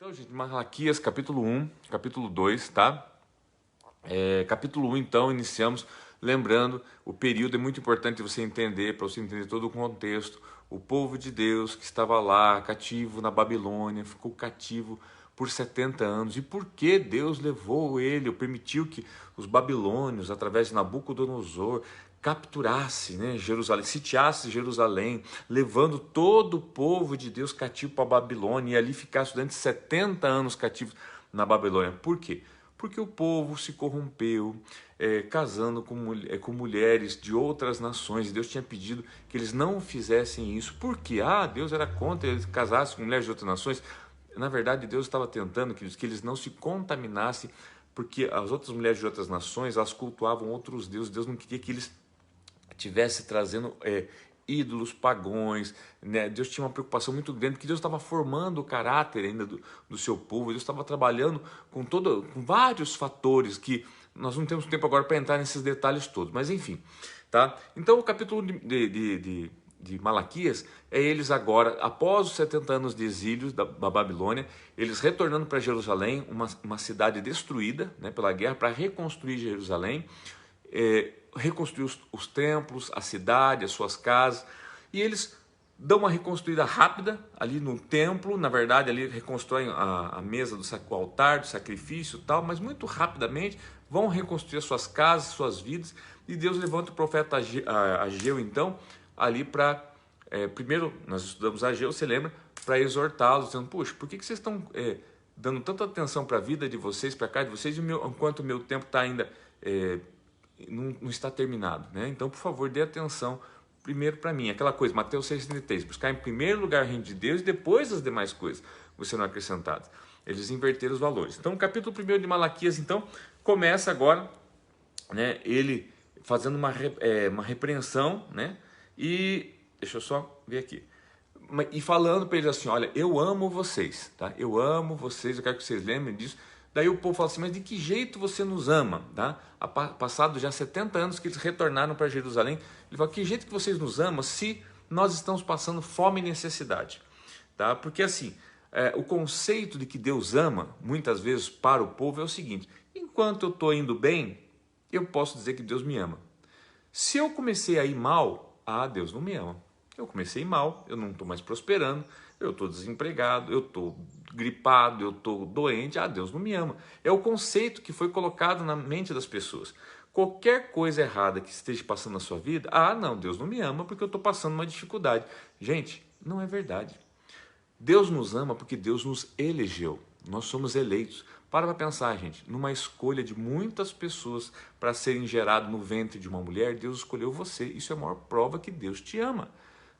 Então, gente, Malaquias, capítulo 1, capítulo 2, tá? Capítulo 1, então, iniciamos. Lembrando, o período é muito importante você entender, para você entender todo o contexto. O povo de Deus que estava lá, cativo na Babilônia, ficou cativo por 70 anos. E por que Deus levou ele, ou permitiu que os babilônios, através de Nabucodonosor, capturasse, né, Jerusalém, sitiasse Jerusalém, levando todo o povo de Deus cativo para a Babilônia, e ali ficasse durante 70 anos cativos na Babilônia. Por quê? Porque o povo se corrompeu, casando com mulheres de outras nações. Deus tinha pedido que eles não fizessem isso. Por quê? Deus era contra eles casassem com mulheres de outras nações. Na verdade, Deus estava tentando que eles não se contaminassem, porque as outras mulheres de outras nações, elas cultuavam outros deuses. Deus não queria que eles estivessem trazendo ídolos pagões, né? Deus tinha uma preocupação muito grande, porque Deus estava formando o caráter ainda do seu povo. Deus estava trabalhando com vários fatores que nós não temos tempo agora para entrar nesses detalhes todos, mas enfim, tá? Então o capítulo de Malaquias é eles agora, após os 70 anos de exílio da Babilônia, eles retornando para Jerusalém, uma cidade destruída, né, pela guerra, para reconstruir Jerusalém, reconstruir os templos, a cidade, as suas casas, e eles dão uma reconstruída rápida ali no templo. Na verdade, ali reconstruem a mesa o altar do sacrifício e tal, mas muito rapidamente vão reconstruir as suas casas, suas vidas, e Deus levanta o profeta Ageu, então, ali para, primeiro nós estudamos Ageu, você lembra, para exortá-los, dizendo, poxa, por que vocês estão dando tanta atenção para a vida de vocês, para a casa de vocês, enquanto o meu tempo está ainda não está terminado, né? Então, por favor, dê atenção primeiro para mim. Aquela coisa, Mateus 6,33, buscar em primeiro lugar o reino de Deus e depois as demais coisas você não acrescentadas. Eles inverteram os valores. Então, o capítulo 1 de Malaquias, então, começa agora, né, ele fazendo uma repreensão, né? E deixa eu só ver aqui. E falando para eles assim, olha, eu amo vocês, tá? Eu amo vocês, eu quero que vocês lembrem disso. Daí o povo fala assim, mas de que jeito você nos ama? Tá? Passado já 70 anos que eles retornaram para Jerusalém, ele fala, que jeito que vocês nos amam se nós estamos passando fome e necessidade? Tá? Porque assim, o conceito de que Deus ama, muitas vezes para o povo é o seguinte, enquanto eu estou indo bem, eu posso dizer que Deus me ama. Se eu comecei a ir mal, Deus não me ama. Eu comecei mal, eu não estou mais prosperando, eu estou desempregado, eu estou gripado, eu estou doente, Deus não me ama. É o conceito que foi colocado na mente das pessoas. Qualquer coisa errada que esteja passando na sua vida, não, Deus não me ama porque eu estou passando uma dificuldade. Gente, não é verdade. Deus nos ama porque Deus nos elegeu. Nós somos eleitos. Para pensar, gente, numa escolha de muitas pessoas para serem geradas no ventre de uma mulher, Deus escolheu você. Isso é a maior prova que Deus te ama.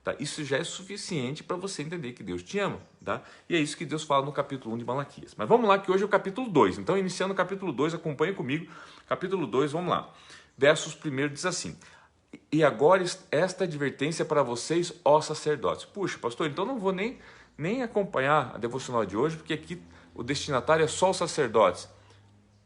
Tá? Isso já é suficiente para você entender que Deus te ama. Tá? E é isso que Deus fala no capítulo 1 de Malaquias. Mas vamos lá, que hoje é o capítulo 2. Então, iniciando o capítulo 2, acompanhe comigo. Capítulo 2, vamos lá. Versos 1 diz assim, e agora esta advertência para vocês, ó sacerdotes. Puxa, pastor, então não vou nem acompanhar a devocional de hoje, porque aqui o destinatário é só os sacerdotes.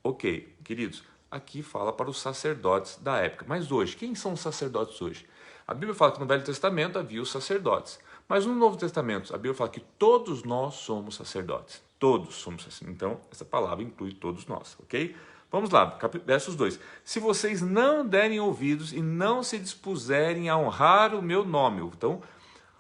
Ok, queridos, aqui fala para os sacerdotes da época. Mas hoje, quem são os sacerdotes hoje? A Bíblia fala que no Velho Testamento havia os sacerdotes. Mas no Novo Testamento, a Bíblia fala que todos nós somos sacerdotes. Todos somos sacerdotes. Então, essa palavra inclui todos nós, ok? Vamos lá, versos 2. Se vocês não derem ouvidos e não se dispuserem a honrar o meu nome. Então,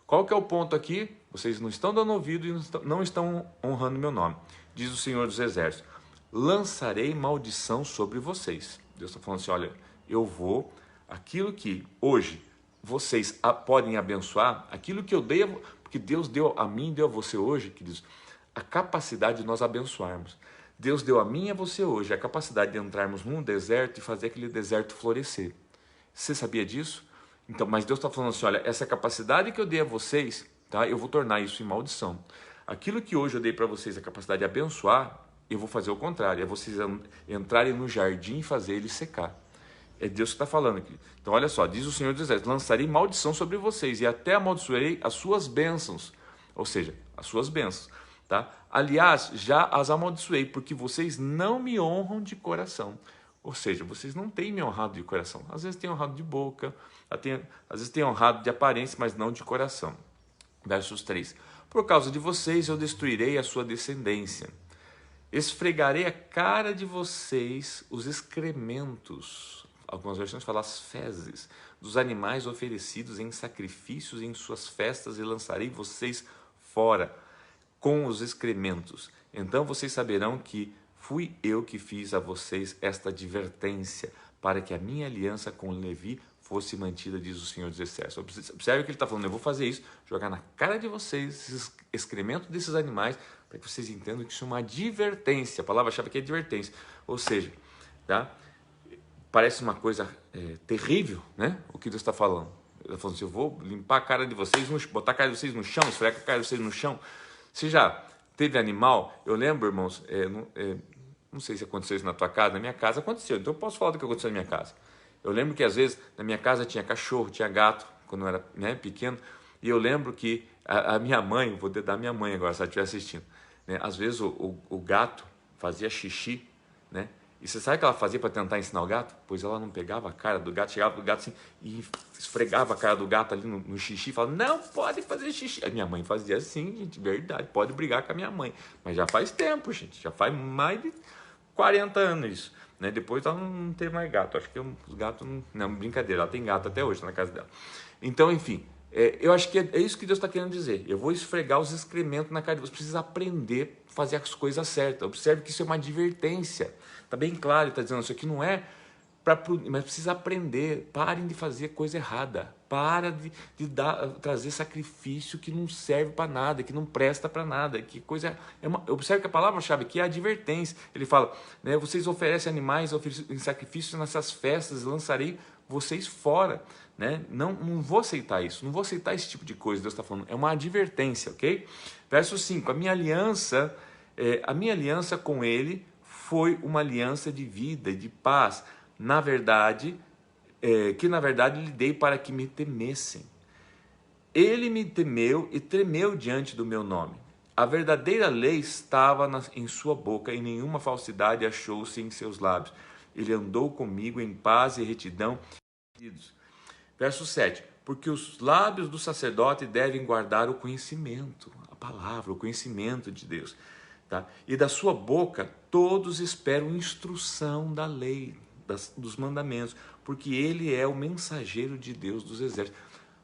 qual que é o ponto aqui? Vocês não estão dando ouvido e não estão honrando meu nome. Diz o Senhor dos Exércitos, lançarei maldição sobre vocês. Deus está falando assim, olha, eu vou, aquilo que hoje vocês podem abençoar, aquilo que eu dei, porque Deus deu a mim, deu a você hoje, queridos, a capacidade de nós abençoarmos. Deus deu a mim e a você hoje a capacidade de entrarmos num deserto e fazer aquele deserto florescer. Você sabia disso? Então, mas Deus está falando assim, olha, essa capacidade que eu dei a vocês, tá? Eu vou tornar isso em maldição. Aquilo que hoje eu dei para vocês, a capacidade de abençoar, eu vou fazer o contrário. É vocês entrarem no jardim e fazer ele secar. É Deus que está falando aqui. Então, olha só, diz o Senhor dos Exércitos, lançarei maldição sobre vocês e até amaldiçoarei as suas bênçãos. Ou seja, as suas bênçãos. Tá? Aliás, já as amaldiçoei, porque vocês não me honram de coração. Ou seja, vocês não têm me honrado de coração. Às vezes têm honrado de boca, às vezes têm honrado de aparência, mas não de coração. Versos 3. Por causa de vocês eu destruirei a sua descendência. Esfregarei a cara de vocês os excrementos, algumas versões falam as fezes, dos animais oferecidos em sacrifícios em suas festas e lançarei vocês fora com os excrementos. Então vocês saberão que fui eu que fiz a vocês esta advertência, para que a minha aliança com Levi fosse mantida, diz o Senhor dos Exércitos. Observe que ele está falando, eu vou fazer isso, jogar na cara de vocês esses excrementos desses animais, para que vocês entendam que isso é uma advertência. A palavra-chave aqui é advertência. Ou seja, tá? Parece uma coisa terrível, né? O que Deus está falando. Ele está falando assim, eu vou limpar a cara de vocês, botar a cara de vocês no chão, esfregar a cara de vocês no chão. Você já teve animal? Eu lembro, irmãos, não sei se aconteceu isso na tua casa, na minha casa aconteceu. Então eu posso falar do que aconteceu na minha casa. Eu lembro que às vezes na minha casa tinha cachorro, tinha gato, quando eu era, né, pequeno. E eu lembro que a minha mãe, vou dar minha mãe agora, se ela estiver assistindo, né, às vezes o gato fazia xixi, né? E você sabe o que ela fazia para tentar ensinar o gato? Pois ela não pegava a cara do gato, chegava do gato assim e esfregava a cara do gato ali no xixi e falava, não pode fazer xixi. A minha mãe fazia assim, gente, verdade, pode brigar com a minha mãe. Mas já faz tempo, gente, já faz mais de 40 anos isso. Né? Depois ela não tem mais gato, acho que os gatos, não, brincadeira, ela tem gato até hoje, tá na casa dela. Então, enfim, eu acho que é isso que Deus está querendo dizer. Eu vou esfregar os excrementos na cara de vocês. Você precisa aprender a fazer as coisas certas. Observe que isso é uma advertência. Está bem claro, está dizendo isso aqui não é mas precisa aprender. Parem de fazer coisa errada. Para de trazer sacrifício que não serve para nada, que não presta para nada. Que coisa observe que a palavra-chave aqui é advertência. Ele fala, né, vocês oferecem animais em sacrifício nessas festas, lançarei vocês fora. Né? Não vou aceitar isso, não vou aceitar esse tipo de coisa. Deus está falando, é uma advertência, ok? Verso 5, a minha aliança com ele foi uma aliança de vida e de paz, na verdade, que na verdade lhe dei para que me temessem. Ele me temeu e tremeu diante do meu nome. A verdadeira lei estava em sua boca e nenhuma falsidade achou-se em seus lábios. Ele andou comigo em paz e retidão. Verso 7, porque os lábios do sacerdote devem guardar o conhecimento, a palavra, o conhecimento de Deus. Tá? E da sua boca todos esperam instrução da lei, dos mandamentos, porque ele é o mensageiro de Deus dos exércitos.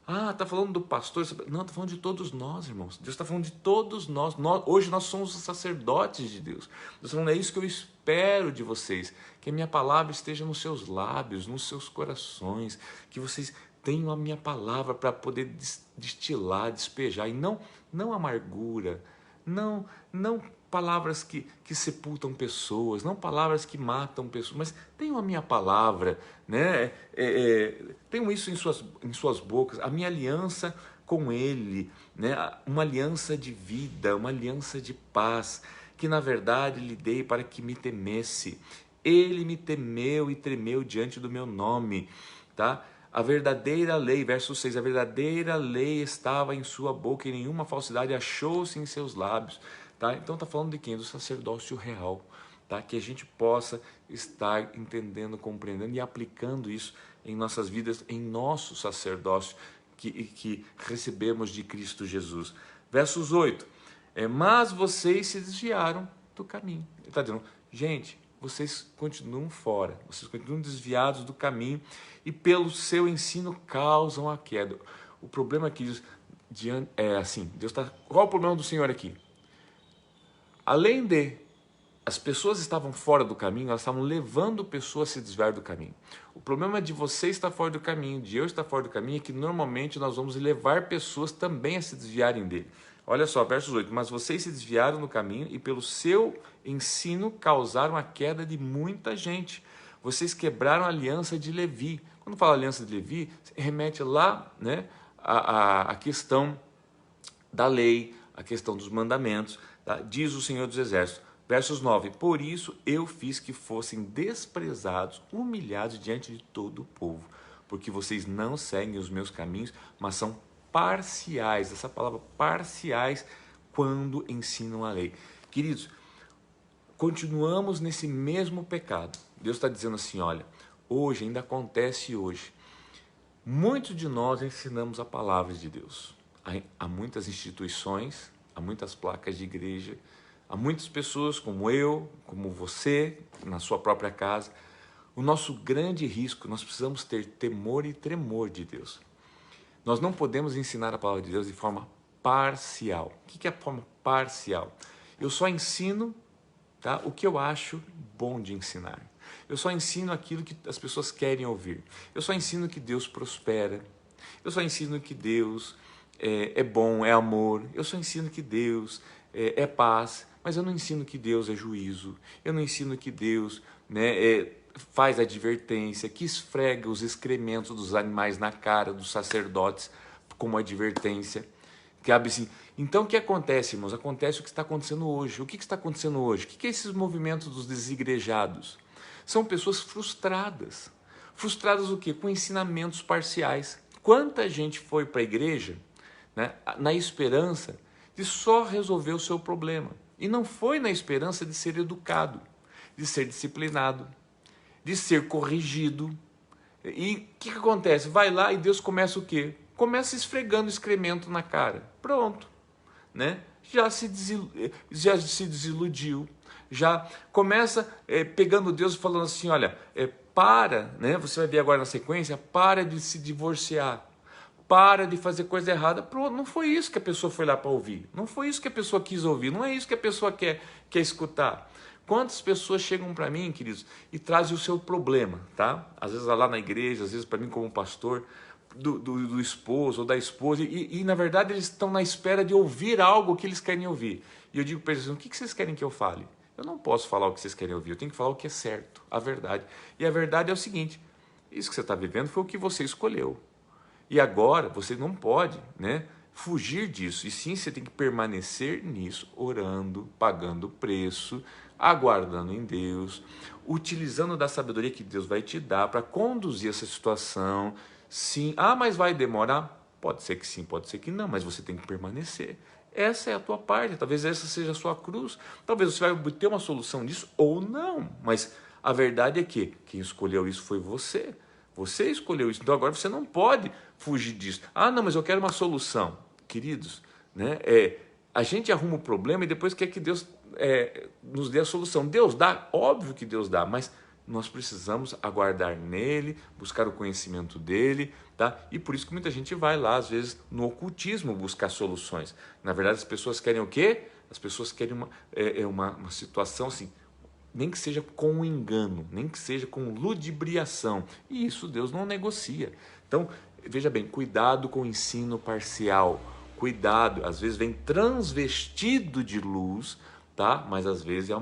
Ah, está falando do pastor? Não, está falando de todos nós, irmãos. Deus está falando de todos nós. Hoje nós somos os sacerdotes de Deus. Deus está falando, é isso que eu espero de vocês, que a minha palavra esteja nos seus lábios, nos seus corações, que vocês tenham a minha palavra para poder destilar, despejar, e não amargura, não palavras que sepultam pessoas, não palavras que matam pessoas, mas tenham a minha palavra, né? Tenham isso em suas bocas, a minha aliança com ele, né? Uma aliança de vida, uma aliança de paz, que na verdade lhe dei para que me temesse. Ele me temeu e tremeu diante do meu nome, tá? A verdadeira lei, verso 6, a verdadeira lei estava em sua boca e nenhuma falsidade achou-se em seus lábios. Tá? Então está falando de quem? Do sacerdócio real. Tá? Que a gente possa estar entendendo, compreendendo e aplicando isso em nossas vidas, em nosso sacerdócio que recebemos de Cristo Jesus. Versos 8, mas vocês se desviaram do caminho. Ele está dizendo, gente, vocês continuam fora, vocês continuam desviados do caminho e pelo seu ensino causam a queda. O problema aqui é assim, qual é o problema do Senhor aqui? Além de as pessoas estavam fora do caminho, elas estavam levando pessoas a se desviar do caminho. O problema de você estar fora do caminho, de eu estar fora do caminho, é que normalmente nós vamos levar pessoas também a se desviarem dele. Olha só, versos 8, mas vocês se desviaram do caminho e pelo seu ensino causaram a queda de muita gente. Vocês quebraram a aliança de Levi. Quando fala aliança de Levi, remete lá, né, a questão da lei, a questão dos mandamentos. Tá? Diz o Senhor dos Exércitos, versos 9, por isso eu fiz que fossem desprezados, humilhados diante de todo o povo, porque vocês não seguem os meus caminhos, mas são parciais, essa palavra parciais, quando ensinam a lei. Queridos, continuamos nesse mesmo pecado. Deus está dizendo assim, olha, hoje, ainda acontece hoje, muitos de nós ensinamos a palavra de Deus. Há muitas instituições, há muitas placas de igreja, há muitas pessoas como eu, como você, na sua própria casa. O nosso grande risco, nós precisamos ter temor e tremor de Deus. Nós não podemos ensinar a palavra de Deus de forma parcial. O que é a forma parcial? Eu só ensino, tá, o que eu acho bom de ensinar. Eu só ensino aquilo que as pessoas querem ouvir. Eu só ensino que Deus prospera. Eu só ensino que Deus é bom, é amor. Eu só ensino que Deus é paz. Mas eu não ensino que Deus é juízo. Eu não ensino que Deus, né, faz advertência, que esfrega os excrementos dos animais na cara dos sacerdotes como advertência. Cabe assim. Então o que acontece, irmãos? Acontece o que está acontecendo hoje. O que está acontecendo hoje? O que é esses movimentos dos desigrejados? São pessoas frustradas. Frustradas o quê? Com ensinamentos parciais. Quanta gente foi para a igreja, né, na esperança de só resolver o seu problema. E não foi na esperança de ser educado, de ser disciplinado, de ser corrigido. E o que acontece? Vai lá e Deus começa o quê? Começa esfregando excremento na cara. Pronto. Né? Já se desiludiu. Já começa pegando Deus e falando assim, olha, para, né? Você vai ver agora na sequência, para de se divorciar. Para de fazer coisa errada. Pronto, não foi isso que a pessoa foi lá para ouvir. Não foi isso que a pessoa quis ouvir. Não é isso que a pessoa quer escutar. Quantas pessoas chegam para mim, queridos, e trazem o seu problema, tá? Às vezes lá na igreja, às vezes para mim como pastor, do esposo ou da esposa, e na verdade eles estão na espera de ouvir algo que eles querem ouvir. E eu digo para eles, o que vocês querem que eu fale? Eu não posso falar o que vocês querem ouvir, eu tenho que falar o que é certo, a verdade. E a verdade é o seguinte, isso que você está vivendo foi o que você escolheu. E agora você não pode, né, fugir disso, e sim você tem que permanecer nisso, orando, pagando o preço, aguardando em Deus, utilizando da sabedoria que Deus vai te dar para conduzir essa situação. Sim, mas vai demorar? Pode ser que sim, pode ser que não, mas você tem que permanecer. Essa é a tua parte, talvez essa seja a sua cruz, talvez você vai obter uma solução disso ou não, mas a verdade é que quem escolheu isso foi você. Você escolheu isso, então agora você não pode fugir disso. Não, mas eu quero uma solução. Queridos, né? A gente arruma o problema e depois quer que Deus nos dê a solução. Deus dá, óbvio que Deus dá, mas nós precisamos aguardar nele, buscar o conhecimento dele, tá? E por isso que muita gente vai lá, às vezes, no ocultismo buscar soluções. Na verdade, as pessoas querem o quê? As pessoas querem uma situação assim, nem que seja com um engano, nem que seja com ludibriação. E isso Deus não negocia. Então, veja bem, cuidado com o ensino parcial. Cuidado, às vezes vem transvestido de luz, tá? Mas às vezes é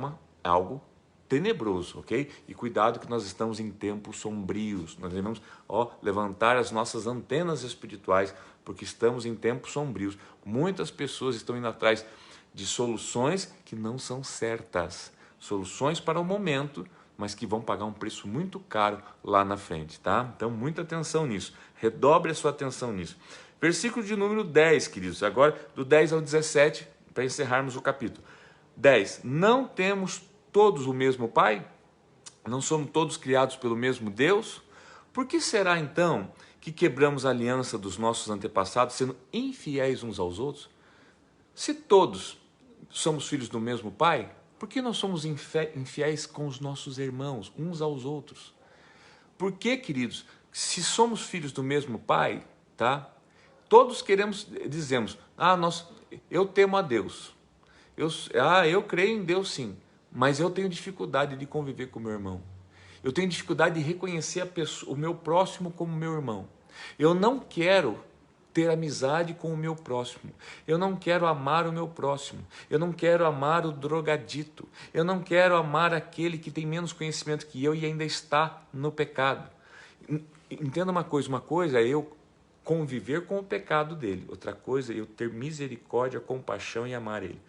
algo tenebroso, ok? E cuidado que nós estamos em tempos sombrios. Nós devemos levantar as nossas antenas espirituais, porque estamos em tempos sombrios. Muitas pessoas estão indo atrás de soluções que não são certas. Soluções para o momento, mas que vão pagar um preço muito caro lá na frente, tá? Então, muita atenção nisso. Redobre a sua atenção nisso. Versículo de número 10, queridos. Agora, do 10 ao 17, para encerrarmos o capítulo. 10. Não temos todos o mesmo Pai? Não somos todos criados pelo mesmo Deus? Por que será, então, que quebramos a aliança dos nossos antepassados, sendo infiéis uns aos outros? Se todos somos filhos do mesmo Pai, por que nós somos infiéis com os nossos irmãos, uns aos outros? Por que, queridos, se somos filhos do mesmo Pai, tá? Todos dizemos, eu temo a Deus. Eu creio em Deus sim, mas eu tenho dificuldade de conviver com o meu irmão. Eu tenho dificuldade de reconhecer o meu próximo como meu irmão. Eu não quero ter amizade com o meu próximo. Eu não quero amar o meu próximo. Eu não quero amar o drogadito. Eu não quero amar aquele que tem menos conhecimento que eu e ainda está no pecado. Entenda uma coisa é eu conviver com o pecado dele. Outra coisa é eu ter misericórdia, compaixão e amar ele.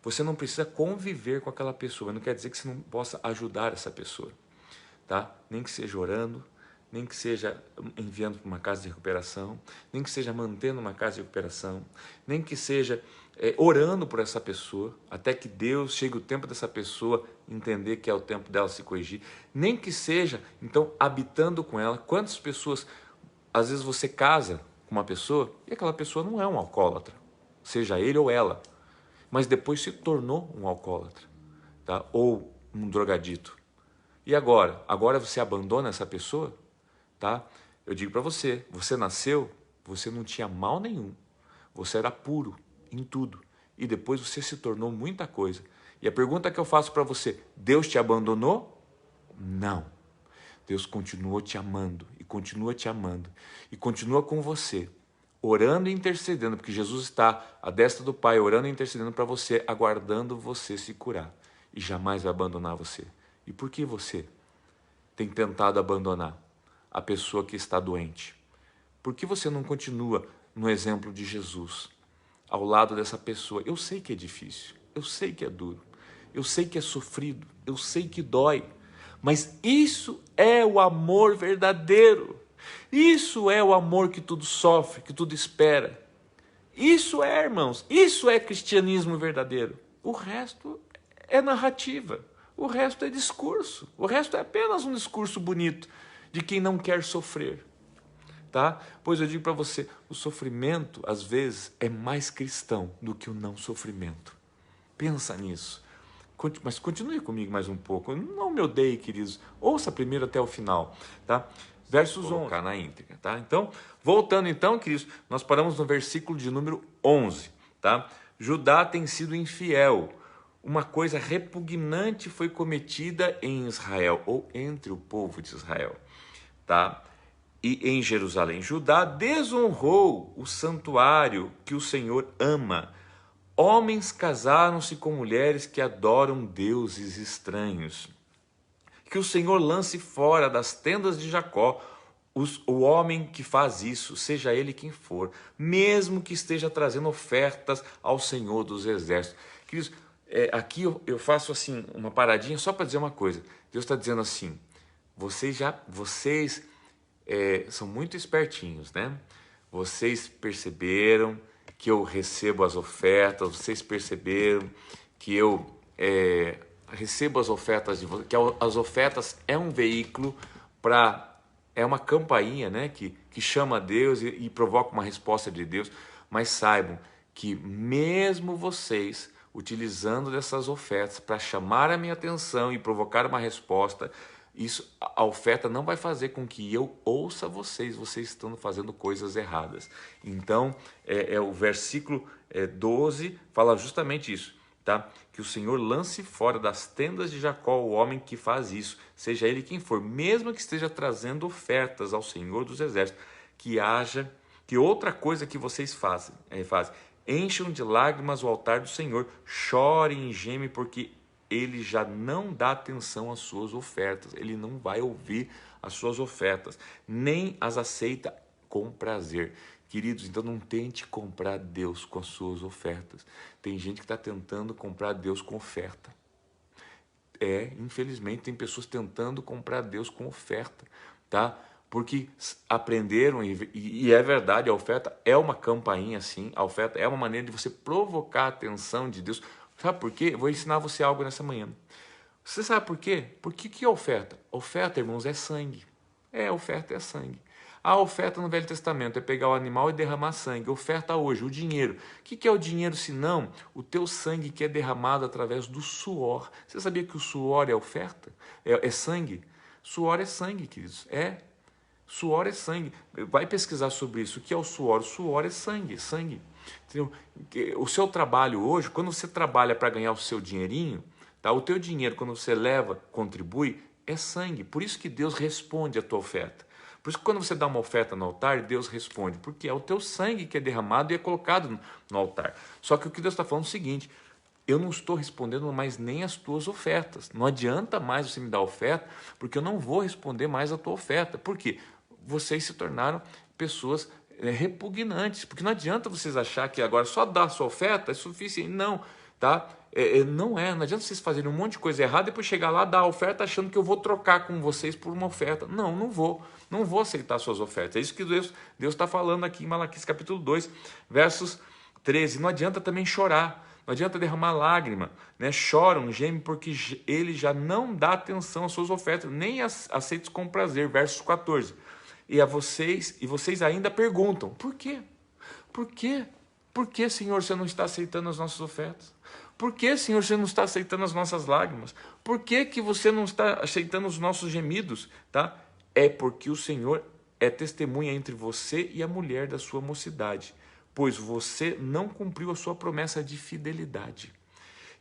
Você não precisa conviver com aquela pessoa. Não quer dizer que você não possa ajudar essa pessoa, tá? Nem que seja orando, nem que seja enviando para uma casa de recuperação, nem que seja mantendo uma casa de recuperação, nem que seja orando por essa pessoa, até que Deus chegue o tempo dessa pessoa entender que é o tempo dela se corrigir, nem que seja, então, habitando com ela. Quantas pessoas, às vezes você casa com uma pessoa e aquela pessoa não é um alcoólatra, seja ele ou ela, mas depois se tornou um alcoólatra, tá? Ou um drogadito. E agora? Agora você abandona essa pessoa? Tá? Eu digo para você, você nasceu, você não tinha mal nenhum, você era puro em tudo, e depois você se tornou muita coisa. E a pergunta que eu faço para você, Deus te abandonou? Não. Deus continuou te amando, e continua te amando, e continua com você, orando e intercedendo, porque Jesus está à destra do Pai, orando e intercedendo para você, aguardando você se curar, e jamais vai abandonar você. E por que você tem tentado abandonar a pessoa que está doente? Por que você não continua no exemplo de Jesus, ao lado dessa pessoa? Eu sei que é difícil, eu sei que é duro, eu sei que é sofrido, eu sei que dói, mas isso é o amor verdadeiro. Isso é o amor que tudo sofre, que tudo espera. Isso é, irmãos, isso é cristianismo verdadeiro. O resto é narrativa, o resto é discurso, o resto é apenas um discurso bonito de quem não quer sofrer. Tá? Pois eu digo para você, o sofrimento às vezes é mais cristão do que o não sofrimento. Pensa nisso. Mas continue comigo mais um pouco. Não me odeie, queridos. Ouça primeiro até o final, tá? Versos 11. Colocar na íntegra, tá? Então, voltando então, queridos, nós paramos no versículo de número 11, tá? Judá tem sido infiel. Uma coisa repugnante foi cometida em Israel, ou entre o povo de Israel, tá? E em Jerusalém, Judá desonrou o santuário que o Senhor ama. Homens casaram-se com mulheres que adoram deuses estranhos. Que o Senhor lance fora das tendas de Jacó o homem que faz isso, seja ele quem for, mesmo que esteja trazendo ofertas ao Senhor dos Exércitos. Queridos, aqui eu faço assim uma paradinha só para dizer uma coisa. Deus está dizendo assim, vocês são muito espertinhos, né? Vocês perceberam que eu recebo as ofertas, vocês perceberam que eu recebo as ofertas de vocês, que as ofertas é um veículo é uma campainha, né, que chama a Deus e provoca uma resposta de Deus, mas saibam que mesmo vocês utilizando dessas ofertas para chamar a minha atenção e provocar uma resposta, a oferta não vai fazer com que eu ouça vocês estão fazendo coisas erradas. Então, o versículo 12 fala justamente isso, tá? Que o Senhor lance fora das tendas de Jacó o homem que faz isso, seja ele quem for, mesmo que esteja trazendo ofertas ao Senhor dos Exércitos, que outra coisa que vocês fazem, encham de lágrimas o altar do Senhor, chorem e gemem, porque ele já não dá atenção às suas ofertas, ele não vai ouvir as suas ofertas, nem as aceita com prazer. Queridos, então não tente comprar Deus com as suas ofertas. Tem gente que está tentando comprar Deus com oferta. Infelizmente tem pessoas tentando comprar Deus com oferta, tá? Porque aprenderam, e é verdade, a oferta é uma campainha, sim, a oferta é uma maneira de você provocar a atenção de Deus. Sabe por quê? Eu vou ensinar você algo nessa manhã. Você sabe por quê? Porque que é oferta? Oferta, irmãos, é sangue. Oferta é sangue. A oferta no Velho Testamento é pegar o animal e derramar sangue. Oferta hoje, o dinheiro. O que é o dinheiro senão o teu sangue que é derramado através do suor? Você sabia que o suor é oferta? É sangue? Suor é sangue, queridos. Suor é sangue. Vai pesquisar sobre isso. O que é o suor? O suor é sangue, sangue. Entendeu? O seu trabalho hoje, quando você trabalha para ganhar o seu dinheirinho, tá? O teu dinheiro, quando você leva, contribui, é sangue. Por isso que Deus responde a tua oferta. Por isso que quando você dá uma oferta no altar, Deus responde, porque é o teu sangue que é derramado e é colocado no altar. Só que o que Deus está falando é o seguinte, eu não estou respondendo mais nem as tuas ofertas. Não adianta mais você me dar oferta, porque eu não vou responder mais a tua oferta. Por quê? Vocês se tornaram pessoas repugnantes, porque não adianta vocês achar que agora só dar a sua oferta é suficiente. Não, tá? Não adianta vocês fazerem um monte de coisa errada e depois chegar lá, dar a oferta achando que eu vou trocar com vocês por uma oferta. Não vou aceitar suas ofertas. É isso que Deus está falando aqui em Malaquias capítulo 2, versos 13. Não adianta também chorar, não adianta derramar lágrima, né? Choram, gemem, porque ele já não dá atenção às suas ofertas, nem aceitos com prazer. Versos 14. E vocês ainda perguntam, por quê? Por quê? Por que, Senhor, você não está aceitando as nossas ofertas? Por que, Senhor, você não está aceitando as nossas lágrimas? Por que, que você não está aceitando os nossos gemidos? Tá? É porque o Senhor é testemunha entre você e a mulher da sua mocidade, pois você não cumpriu a sua promessa de fidelidade.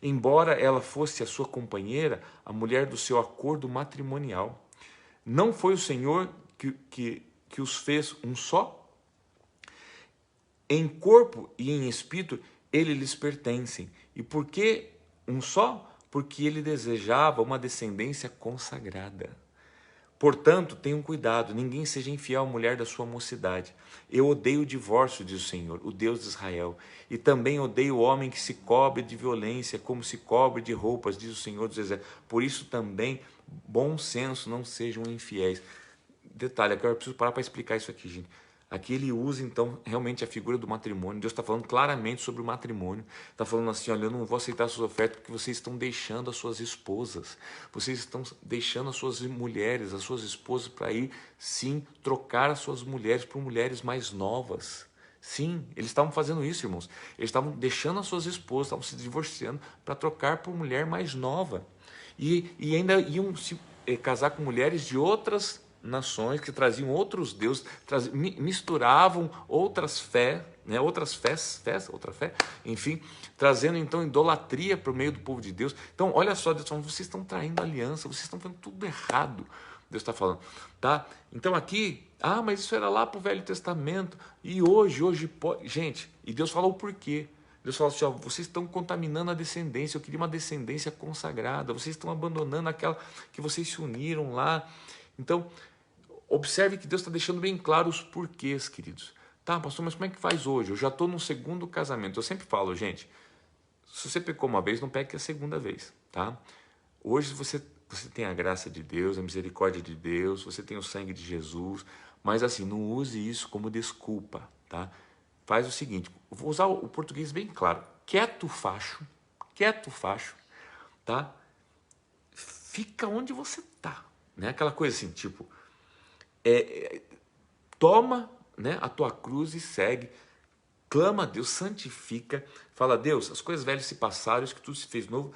Embora ela fosse a sua companheira, a mulher do seu acordo matrimonial. Não foi o Senhor que os fez um só? Em corpo e em espírito, ele lhes pertencem. E por que um só? Porque ele desejava uma descendência consagrada. Portanto, tenham cuidado, ninguém seja infiel à mulher da sua mocidade. Eu odeio o divórcio, diz o Senhor, o Deus de Israel. E também odeio o homem que se cobre de violência, como se cobre de roupas, diz o Senhor dos Exércitos. Por isso também, bom senso, não sejam infiéis. Detalhe, agora eu preciso parar para explicar isso aqui, gente. Aqui ele usa, então, realmente a figura do matrimônio. Deus está falando claramente sobre o matrimônio. Está falando assim, olha, eu não vou aceitar as suas ofertas porque vocês estão deixando as suas esposas. Vocês estão deixando as suas mulheres, as suas esposas para ir, sim, trocar as suas mulheres por mulheres mais novas. Sim, eles estavam fazendo isso, irmãos. Eles estavam deixando as suas esposas, estavam se divorciando para trocar por mulher mais nova. E ainda iam se casar com mulheres de outras nações que traziam outros deuses, misturavam outras fés, né, outra fé, enfim, trazendo então idolatria para o meio do povo de Deus. Então, olha só, Deus falando, vocês estão traindo aliança, vocês estão fazendo tudo errado. Deus está falando, tá? Então aqui, mas isso era lá para o Velho Testamento, e hoje pode. Gente, e Deus falou o porquê. Deus falou assim, vocês estão contaminando a descendência, eu queria uma descendência consagrada, vocês estão abandonando aquela que vocês se uniram lá. Então, observe que Deus está deixando bem claro os porquês, queridos. Tá, pastor, mas como é que faz hoje? Eu já estou no segundo casamento. Eu sempre falo, gente, se você pecou uma vez, não peque a segunda vez, tá? Hoje você tem a graça de Deus, a misericórdia de Deus, você tem o sangue de Jesus, mas assim, não use isso como desculpa, tá? Faz o seguinte, vou usar o português bem claro, quieto facho, tá? Fica onde você tá, né? Aquela coisa assim, tipo, toma, né, a tua cruz e segue, clama a Deus, santifica, fala, Deus, as coisas velhas se passaram, isso que tudo se fez novo,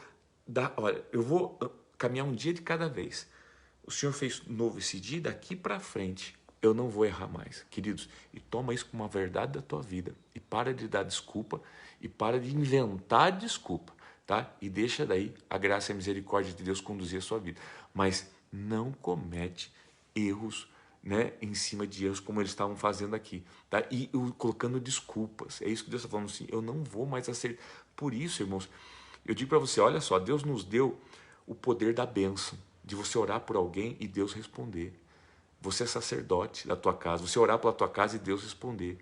olha, eu vou caminhar um dia de cada vez. O Senhor fez novo esse dia, daqui para frente eu não vou errar mais, queridos. E toma isso como uma verdade da tua vida. E para de dar desculpa, e para de inventar desculpa, tá? E deixa daí a graça e a misericórdia de Deus conduzir a sua vida. Mas não comete erros, né, em cima de erros como eles estavam fazendo aqui, tá? E colocando desculpas. É isso que Deus está falando assim, eu não vou mais acertar. Por isso, irmãos, eu digo para você, olha só, Deus nos deu o poder da bênção, de você orar por alguém e Deus responder. Você é sacerdote da tua casa, você orar pela tua casa e Deus responder.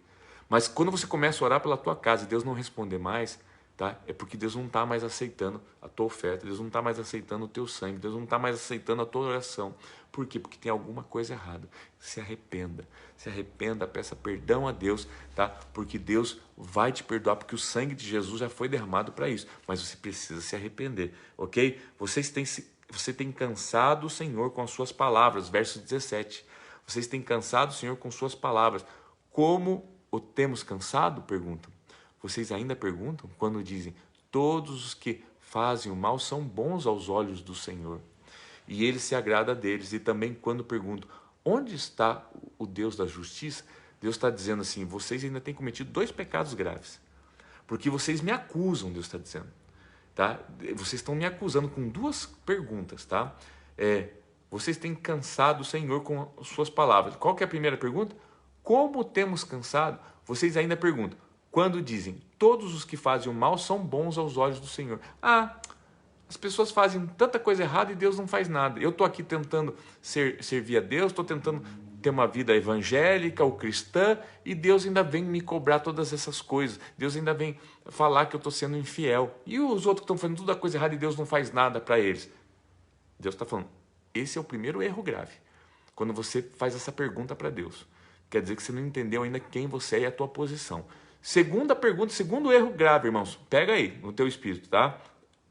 Mas quando você começa a orar pela tua casa e Deus não responder mais, tá? É porque Deus não está mais aceitando a tua oferta, Deus não está mais aceitando o teu sangue, Deus não está mais aceitando a tua oração. Por quê? Porque tem alguma coisa errada. Se arrependa, peça perdão a Deus, tá? Porque Deus vai te perdoar, porque o sangue de Jesus já foi derramado para isso. Mas você precisa se arrepender, ok? Você tem cansado o Senhor com as suas palavras, verso 17. Vocês têm cansado o Senhor com suas palavras. Como o temos cansado? Perguntam. Vocês ainda perguntam quando dizem, todos os que fazem o mal são bons aos olhos do Senhor. E ele se agrada deles. E também quando perguntam, onde está o Deus da justiça? Deus está dizendo assim, vocês ainda têm cometido 2 pecados graves. Porque vocês me acusam, Deus está dizendo. Tá? Vocês estão me acusando com 2 perguntas, tá? Vocês têm cansado o Senhor com as suas palavras. Qual que é a primeira pergunta? Como temos cansado? Vocês ainda perguntam, quando dizem, todos os que fazem o mal são bons aos olhos do Senhor. As pessoas fazem tanta coisa errada e Deus não faz nada. Eu estou aqui tentando servir a Deus, estou tentando ter uma vida evangélica ou cristã e Deus ainda vem me cobrar todas essas coisas. Deus ainda vem falar que eu estou sendo infiel. E os outros que estão fazendo toda a coisa errada e Deus não faz nada para eles. Deus está falando, esse é o primeiro erro grave. Quando você faz essa pergunta para Deus. Quer dizer que você não entendeu ainda quem você é e a tua posição. Segunda pergunta, segundo erro grave, irmãos. Pega aí no teu espírito, tá?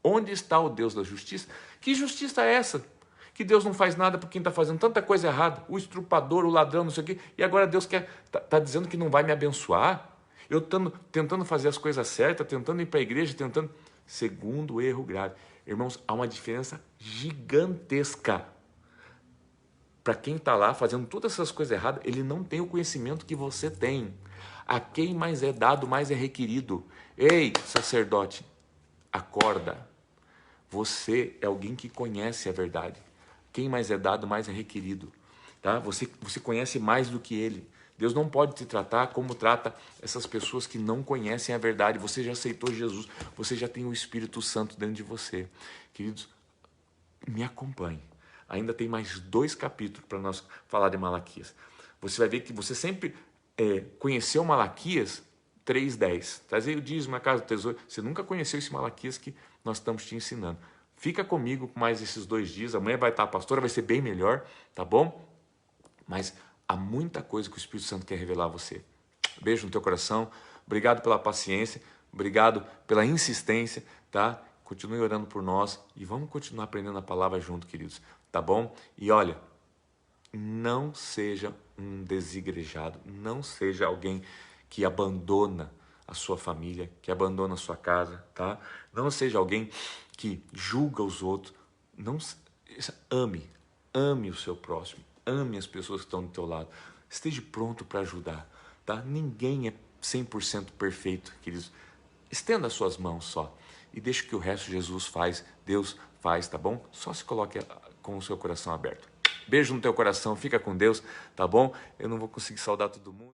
Onde está o Deus da justiça? Que justiça é essa? Que Deus não faz nada por quem está fazendo tanta coisa errada, o estrupador, o ladrão, não sei o quê, e agora Deus está dizendo que não vai me abençoar? Eu tentando fazer as coisas certas, tentando ir para a igreja, tentando... Segundo erro grave. Irmãos, há uma diferença gigantesca. Para quem está lá fazendo todas essas coisas erradas, ele não tem o conhecimento que você tem. A quem mais é dado, mais é requerido. Ei, sacerdote, acorda. Você é alguém que conhece a verdade. Quem mais é dado, mais é requerido. Tá? Você conhece mais do que ele. Deus não pode te tratar como trata essas pessoas que não conhecem a verdade. Você já aceitou Jesus, você já tem o Espírito Santo dentro de você. Queridos, me acompanhe. Ainda tem mais 2 capítulos para nós falar de Malaquias. Você vai ver que você sempre conheceu Malaquias 3:10. Trazer o dízimo na casa do tesouro. Você nunca conheceu esse Malaquias que nós estamos te ensinando. Fica comigo por mais esses 2 dias. Amanhã vai estar a pastora, vai ser bem melhor, tá bom? Mas há muita coisa que o Espírito Santo quer revelar a você. Beijo no teu coração. Obrigado pela paciência. Obrigado pela insistência, tá? Continue orando por nós e vamos continuar aprendendo a palavra junto, queridos. Tá bom? E olha, não seja um desigrejado. Não seja alguém que abandona a sua família, que abandona a sua casa, tá? Não seja alguém que julga os outros. Não, ame o seu próximo. Ame as pessoas que estão do teu lado. Esteja pronto para ajudar, tá? Ninguém é 100% perfeito, queridos. Estenda as suas mãos só e deixe que o resto Jesus faz, Deus faz, tá bom? Só se coloque com o seu coração aberto. Beijo no teu coração, fica com Deus, tá bom? Eu não vou conseguir saudar todo mundo.